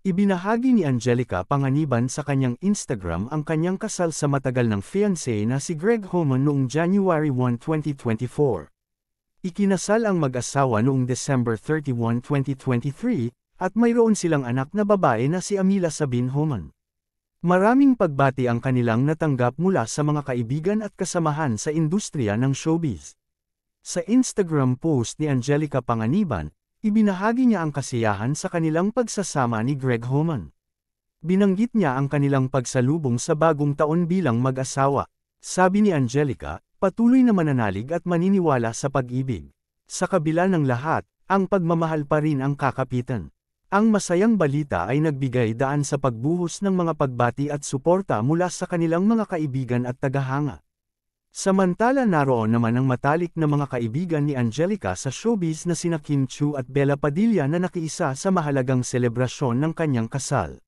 Ibinahagi ni Angelica Panganiban sa kanyang Instagram ang kanyang kasal sa matagal ng fiancé na si Greg Homan noong January 1, 2024. Ikinasal ang mag-asawa noong December 31, 2023, at mayroon silang anak na babae na si Amila Sabine Homan. Maraming pagbati ang kanilang natanggap mula sa mga kaibigan at kasamahan sa industriya ng showbiz. Sa Instagram post ni Angelica Panganiban, ibinahagi niya ang kasiyahan sa kanilang pagsasama ni Greg Homan. Binanggit niya ang kanilang pagsalubong sa bagong taon bilang mag-asawa. Sabi ni Angelica, patuloy na mananalig at maniniwala sa pag-ibig. Sa kabila ng lahat, ang pagmamahal pa rin ang kakapitan. Ang masayang balita ay nagbigay daan sa pagbuhos ng mga pagbati at suporta mula sa kanilang mga kaibigan at tagahanga. Samantala naroon naman ang matalik na mga kaibigan ni Angelica sa showbiz na sina Kim Chiu at Bella Padilla na nakiisa sa mahalagang selebrasyon ng kanyang kasal.